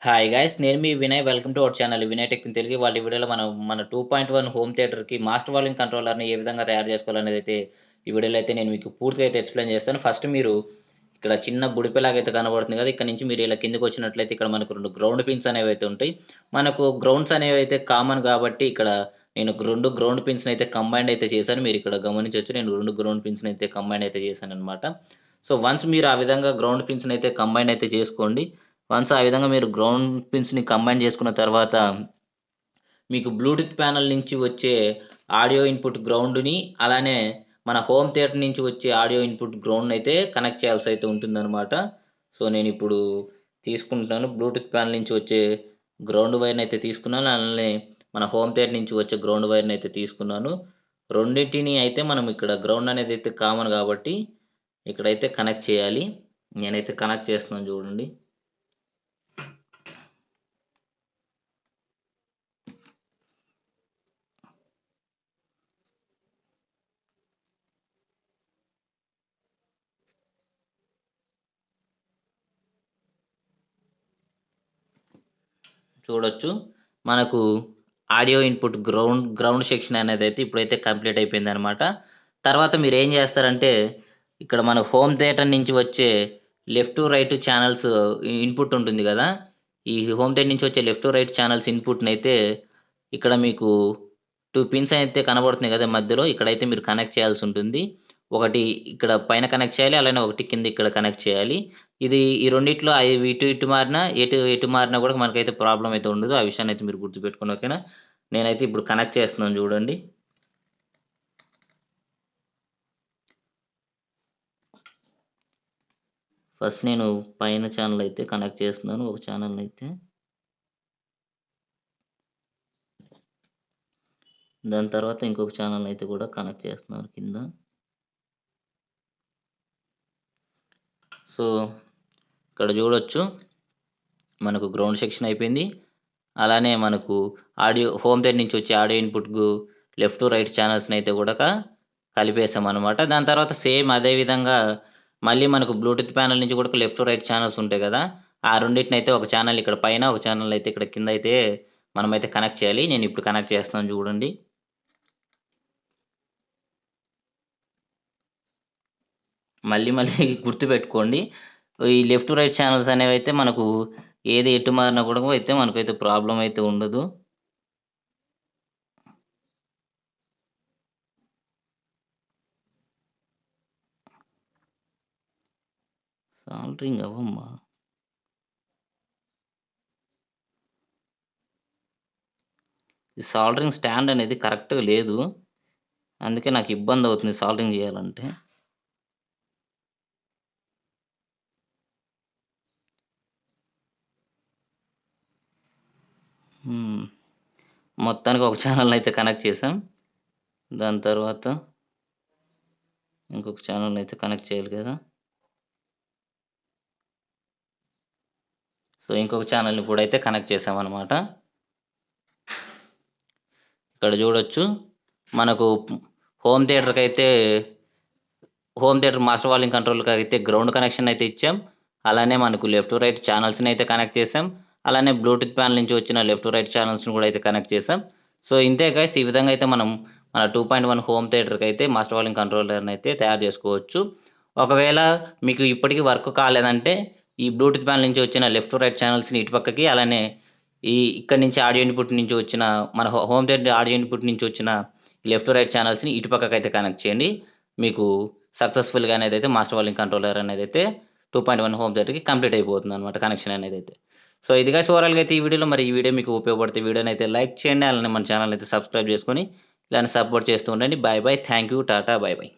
Hi guys, నేను మీ Vinay. Welcome to our channel Vinay tech in Telugu. వాళ్ళ వీడియోలో మనం మన 2.1 హోమ్ థియేటర్కి మాస్టర్ వాల్యూమ్ కంట్రోలర్ని ఏ విధంగా తయారు చేసుకోవాలనేది అయితే ఈ వీడియోలో అయితే నేను మీకు పూర్తిగా అయితే ఎక్స్ప్లెయిన్ చేస్తాను. ఫస్ట్ మీరు ఇక్కడ చిన్న బుడిపెలాగైతే కనబడుతుంది కదా, ఇక్కడ నుంచి మీరు ఇలా కిందకి వచ్చినట్లయితే ఇక్కడ మనకు 2 గ్రౌండ్ పిన్స్ అనేవి అయితే ఉంటాయి. మనకు గ్రౌండ్స్ అనేవి అయితే కామన్ కాబట్టి ఇక్కడ నేను 2 గ్రౌండ్ పిన్స్ని అయితే కంబైండ్ అయితే చేశాను. మీరు ఇక్కడ గమనించవచ్చు, నేను 2 గ్రౌండ్ పిన్స్ని అయితే కంబైండ్ అయితే చేశాను అనమాట. సో వన్స్ మీరు ఆ విధంగా గ్రౌండ్ పిన్స్ని అయితే కంబైండ్ అయితే చేసుకోండి. వన్స్ ఆ విధంగా మీరు గ్రౌండ్ పిన్స్ని కంబైన్ చేసుకున్న తర్వాత మీకు బ్లూటూత్ ప్యానల్ నుంచి వచ్చే ఆడియో ఇన్పుట్ గ్రౌండ్ని, అలానే మన హోమ్ థియేటర్ నుంచి వచ్చే ఆడియో ఇన్పుట్ గ్రౌండ్ అయితే కనెక్ట్ చేయాల్సి అయితే ఉంటుందన్నమాట. సో నేను ఇప్పుడు తీసుకుంటున్నాను, బ్లూటూత్ ప్యానల్ నుంచి వచ్చే గ్రౌండ్ వైర్ని అయితే తీసుకున్నాను, అలానే మన హోమ్ థియేటర్ నుంచి వచ్చే గ్రౌండ్ వైర్ని అయితే తీసుకున్నాను. రెండింటిని అయితే మనం ఇక్కడ గ్రౌండ్ అనేది అయితే కామన్ కాబట్టి ఇక్కడైతే కనెక్ట్ చేయాలి. నేనైతే కనెక్ట్ చేస్తున్నాను చూడండి. చూడొచ్చు, మనకు ఆడియో ఇన్పుట్ గ్రౌండ్ సెక్షన్ అనేది అయితే ఇప్పుడైతే కంప్లీట్ అయిపోయింది అనమాట. తర్వాత మీరు ఏం చేస్తారంటే ఇక్కడ మన హోమ్ థియేటర్ నుంచి వచ్చే లెఫ్ట్ రైట్ ఛానల్స్ ఇన్పుట్ ఉంటుంది కదా, ఈ హోమ్ థియేటర్ నుంచి వచ్చే లెఫ్ట్ రైట్ ఛానల్స్ ఇన్పుట్ని అయితే ఇక్కడ మీకు 2 పిన్స్ అయితే కనబడుతున్నాయి కదా మధ్యలో, ఇక్కడైతే మీరు కనెక్ట్ చేయాల్సి ఉంటుంది. ఒకటి ఇక్కడ పైన కనెక్ట్ చేయాలి, అలానే ఒకటి కింద ఇక్కడ కనెక్ట్ చేయాలి. ఈ రెండిట్లో అవి ఇటు మారినా ఎటు మారినా కూడా మనకైతే ప్రాబ్లం అయితే ఉండదు. ఆ విషయాన్ని అయితే మీరు గుర్తుపెట్టుకోండి, ఓకేనా. నేనైతే ఇప్పుడు కనెక్ట్ చేస్తున్నాను చూడండి. ఫస్ట్ నేను పైన ఛానల్ అయితే కనెక్ట్ చేస్తున్నాను, ఒక ఛానల్ అయితే. దాని తర్వాత ఇంకొక ఛానల్ అయితే కూడా కనెక్ట్ చేస్తున్నాను కింద. సో ఇక్కడ చూడొచ్చు, మనకు గ్రౌండ్ సెక్షన్ అయిపోయింది. అలానే మనకు హోమ్ థియేటర్ నుంచి వచ్చే ఆడియో ఇన్పుట్ లెఫ్ట్ రైట్ ఛానల్స్ని అయితే కూడా కలిపేసాం అనమాట. దాని తర్వాత సేమ్ అదే విధంగా మళ్ళీ మనకు బ్లూటూత్ ప్యానల్ నుంచి కూడా లెఫ్ట్ రైట్ ఛానల్స్ ఉంటాయి కదా, ఆ రెండింటిని అయితే ఒక ఛానల్ ఇక్కడ పైన, ఒక ఛానల్ అయితే ఇక్కడ కింద అయితే మనమైతే కనెక్ట్ చేయాలి. నేను ఇప్పుడు కనెక్ట్ చేస్తున్నాను చూడండి. మళ్ళీ గుర్తుపెట్టుకోండి, ఈ లెఫ్ట్ రైట్ ఛానల్స్ అనేవి అయితే మనకు ఏది ఎటు మారినా కూడా అయితే మనకైతే ప్రాబ్లం అయితే ఉండదు. సాల్డరింగ్ అవ్వమ్మా, ఈ సాల్డరింగ్ స్టాండ్ అనేది కరెక్ట్గా లేదు, అందుకే నాకు ఇబ్బంది అవుతుంది సాల్డరింగ్ చేయాలంటే. మొత్తానికి ఒక ఛానల్ అయితే కనెక్ట్ చేసాం. దాని తర్వాత ఇంకొక ఛానల్ అయితే కనెక్ట్ చేయాలి కదా. సో ఇంకొక ఛానల్ని కూడా అయితే కనెక్ట్ చేసామన్నమాట. ఇక్కడ చూడొచ్చు, మనకు హోమ్ థియేటర్ మాస్టర్ వాల్యూమ్ కంట్రోల్కి అయితే గ్రౌండ్ కనెక్షన్ అయితే ఇచ్చాం. అలానే మనకు లెఫ్ట్ రైట్ ఛానల్స్ని అయితే కనెక్ట్ చేసాం. అలానే బ్లూటూత్ ప్యానల్ నుంచి వచ్చిన లెఫ్ట్ రైట్ ఛానల్స్ని కూడా అయితే కనెక్ట్ చేసాం. సో ఇంతే గైస్, ఈ విధంగా అయితే మనం మన 2.1 హోమ్ థియేటర్కి అయితే మాస్టర్ వాల్యూమ్ కంట్రోలర్ని అయితే తయారు చేసుకోవచ్చు. ఒకవేళ మీకు ఇప్పటికీ వర్క్ కాలేదంటే ఈ బ్లూటూత్ ప్యానల్ నుంచి వచ్చిన లెఫ్ట్ రైట్ ఛానల్స్ని ఇటు పక్కకి, అలానే ఇక్కడ నుంచి ఆడియో ఇన్పుట్ నుంచి వచ్చిన మన హోమ్ థియేటర్ ఆడియో ఇన్పుట్ నుంచి వచ్చిన లెఫ్ట్ రైట్ ఛానల్స్ని ఇటు పక్కకి అయితే కనెక్ట్ చేయండి. మీకు సక్సెస్ఫుల్గా అనేది అయితే మాస్టర్ వాల్యూమ్ కంట్రోలర్ అనేది అయితే 2.1 హోమ్ థియేటర్కి కంప్లీట్ అయిపోతుంది అనమాట, కనెక్షన్ అనేది అయితే. సో ఇదిగా ఓవరాల్గా అయితే ఈ వీడియోలో. మరి ఈ వీడియో మీకు ఉపయోగపడితే వీడియోని అయితే లైక్ చేయండి, అలానే మన ఛానల్ అయితే సబ్స్క్రైబ్ చేసుకొని ఇలానే సపోర్ట్ చేస్తూ ఉండండి. Bye bye, thank you, ta-ta, bye bye.